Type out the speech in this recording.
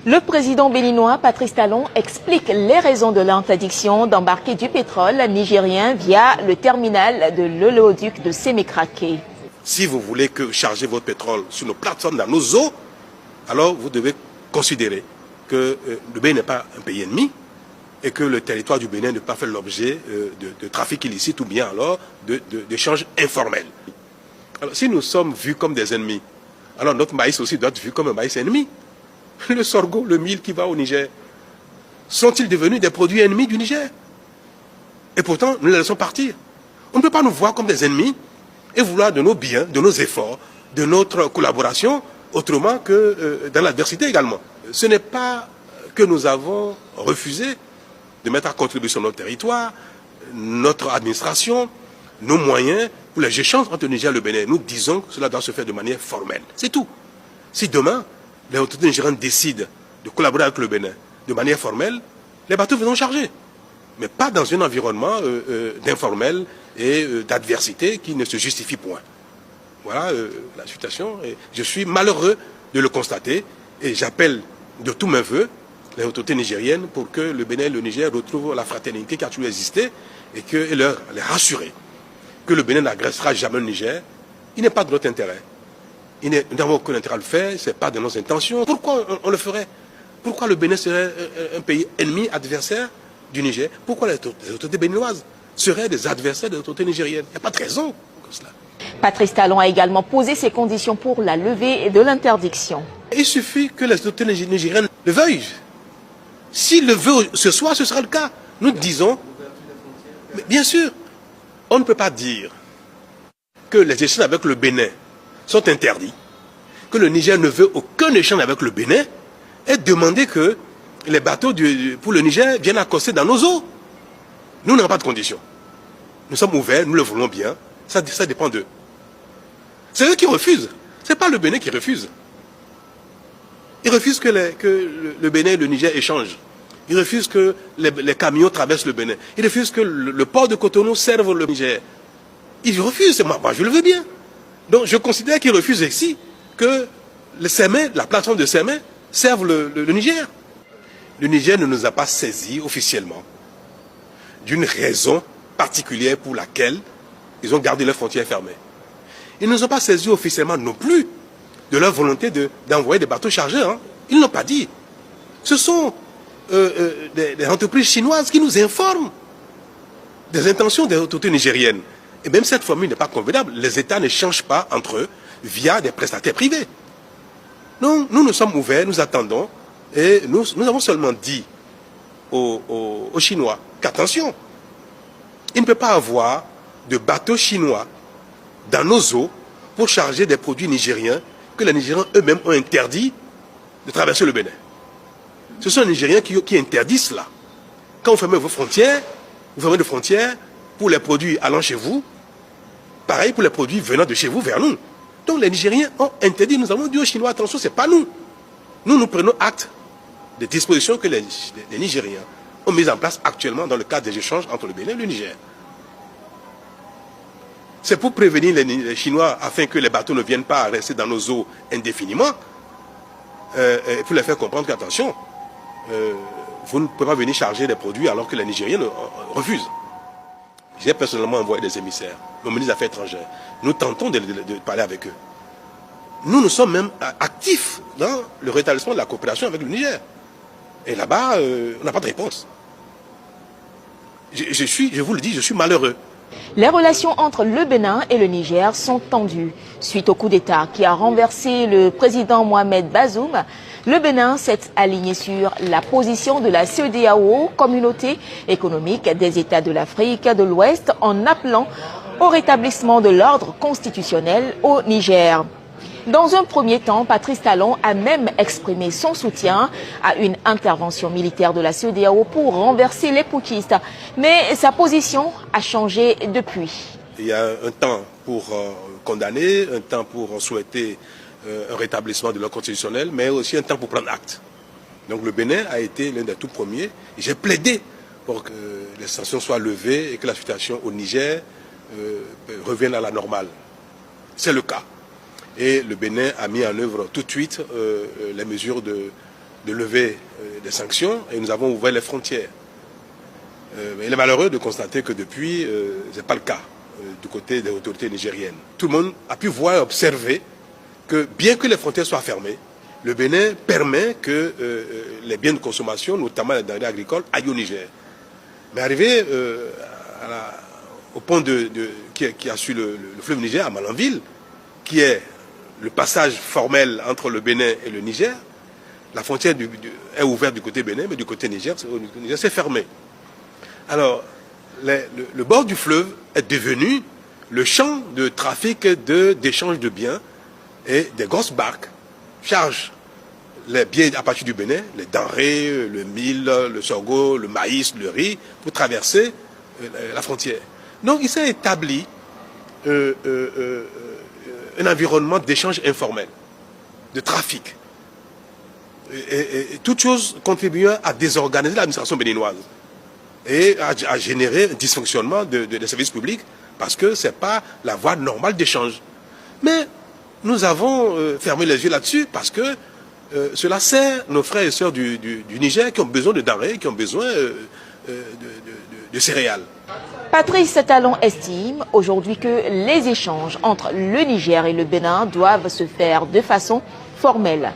Le président béninois Patrice Talon explique les raisons de l'interdiction d'embarquer du pétrole nigérien via le terminal de l'oléoduc de Sémékraké. Si vous voulez charger votre pétrole sur nos plateformes dans nos eaux, alors vous devez considérer que le Bénin n'est pas un pays ennemi et que le territoire du Bénin ne peut pas faire l'objet de trafic illicite ou bien alors d'échanges informels. Alors si nous sommes vus comme des ennemis, alors notre maïs aussi doit être vu comme un maïs ennemi. Le sorgho, le mil qui va au Niger, sont-ils devenus des produits ennemis du Niger? Et pourtant, nous les laissons partir. On ne peut pas nous voir comme des ennemis et vouloir de nos biens, de nos efforts, de notre collaboration, autrement que dans l'adversité également. Ce n'est pas que nous avons refusé de mettre à contribution notre territoire, notre administration, nos moyens pour les échanges entre le Niger et le Bénin. Nous disons que cela doit se faire de manière formelle. C'est tout. Si demain, les autorités nigériennes décident de collaborer avec le Bénin de manière formelle, les bateaux viendront charger. Mais pas dans un environnement d'informel et d'adversité qui ne se justifie point. Voilà la situation. Et je suis malheureux de le constater et j'appelle de tous mes voeux les autorités nigériennes pour que le Bénin et le Niger retrouvent la fraternité qui a toujours existé et les rassurer que le Bénin n'agressera jamais le Niger. Il n'est pas de notre intérêt. Nous n'avons aucun intérêt à le faire, ce n'est pas de nos intentions. Pourquoi on le ferait? Pourquoi le Bénin serait un pays ennemi, adversaire du Niger? Pourquoi les autorités béninoises seraient des adversaires des autorités nigériennes? Il n'y a pas de raison comme cela. Patrice Talon a également posé ses conditions pour la levée de l'interdiction. Il suffit que les autorités nigériennes le veuillent. S'ils le veulent ce soir, ce sera le cas. Nous disons, mais bien sûr, on ne peut pas dire que les échanges avec le Bénin sont interdits, que le Niger ne veut aucun échange avec le Bénin et demander que les bateaux pour le Niger viennent accoster dans nos eaux. Nous n'avons pas de conditions. Nous sommes ouverts, nous le voulons bien, ça dépend d'eux. C'est eux qui refusent, ce n'est pas le Bénin qui refuse. Ils refusent que le Bénin et le Niger échangent. Ils refusent que les camions traversent le Bénin. Ils refusent que le port de Cotonou serve le Niger. Ils refusent, moi je le veux bien. Donc je considère qu'ils refusent ici que la plateforme de Sémé serve le Niger. Le Niger ne nous a pas saisis officiellement d'une raison particulière pour laquelle ils ont gardé leurs frontières fermées. Ils ne nous ont pas saisis officiellement non plus de leur volonté d'envoyer des bateaux chargeurs. Hein. Ils ne l'ont pas dit. Ce sont des entreprises chinoises qui nous informent des intentions des autorités nigériennes. Et même cette formule n'est pas convenable. Les États ne changent pas entre eux via des prestataires privés. Non, nous sommes ouverts, nous attendons. Et nous avons seulement dit aux Chinois qu'attention, il ne peut pas avoir de bateaux chinois dans nos eaux pour charger des produits nigériens que les Nigériens eux-mêmes ont interdit de traverser le Bénin. Ce sont les Nigériens qui interdisent cela. Quand vous fermez vos frontières, vous fermez des frontières pour les produits allant chez vous, pareil pour les produits venant de chez vous vers nous. Donc les Nigériens ont interdit, nous avons dit aux Chinois, attention, ce n'est pas nous. Nous prenons acte des dispositions que les Nigériens ont mises en place actuellement dans le cadre des échanges entre le Bénin et le Niger. C'est pour prévenir les Chinois afin que les bateaux ne viennent pas rester dans nos eaux indéfiniment, et pour les faire comprendre qu'attention, vous ne pouvez pas venir charger des produits alors que les Nigériens refusent. J'ai personnellement envoyé des émissaires, au ministre des Affaires étrangères. Nous tentons de parler avec eux. Nous sommes même actifs dans le rétablissement de la coopération avec le Niger. Et là-bas, on n'a pas de réponse. Je vous le dis, je suis malheureux. Les relations entre le Bénin et le Niger sont tendues. Suite au coup d'État qui a renversé le président Mohamed Bazoum, le Bénin s'est aligné sur la position de la CEDEAO, Communauté économique des États de l'Afrique de l'Ouest, en appelant au rétablissement de l'ordre constitutionnel au Niger. Dans un premier temps, Patrice Talon a même exprimé son soutien à une intervention militaire de la CEDEAO pour renverser les putschistes. Mais sa position a changé depuis. Il y a un temps pour condamner, un temps pour souhaiter un rétablissement de l'ordre constitutionnel, mais aussi un temps pour prendre acte. Donc le Bénin a été l'un des tout premiers. J'ai plaidé pour que les sanctions soient levées et que la situation au Niger revienne à la normale. C'est le cas. Et le Bénin a mis en œuvre tout de suite les mesures de lever des sanctions et nous avons ouvert les frontières. Il est malheureux de constater que depuis, ce n'est pas le cas du côté des autorités nigériennes. Tout le monde a pu voir et observer que bien que les frontières soient fermées, le Bénin permet que les biens de consommation, notamment les denrées agricoles, aillent au Niger. Mais arrivé au pont qui a su le fleuve Niger, à Malanville, qui est le passage formel entre le Bénin et le Niger, la frontière est ouverte du côté Bénin, mais du côté Niger, c'est fermé. Alors, le bord du fleuve est devenu le champ de trafic d'échange de biens et des grosses barques chargent les biens à partir du Bénin, les denrées, le mil, le sorgho, le maïs, le riz, pour traverser la frontière. Donc, il s'est établi un environnement d'échange informel, de trafic. Et toute chose contribuant à désorganiser l'administration béninoise et à générer un dysfonctionnement des services publics parce que ce n'est pas la voie normale d'échange. Mais nous avons fermé les yeux là-dessus parce que cela sert nos frères et sœurs du Niger qui ont besoin de denrées, qui ont besoin de céréales. Patrice Talon estime aujourd'hui que les échanges entre le Niger et le Bénin doivent se faire de façon formelle.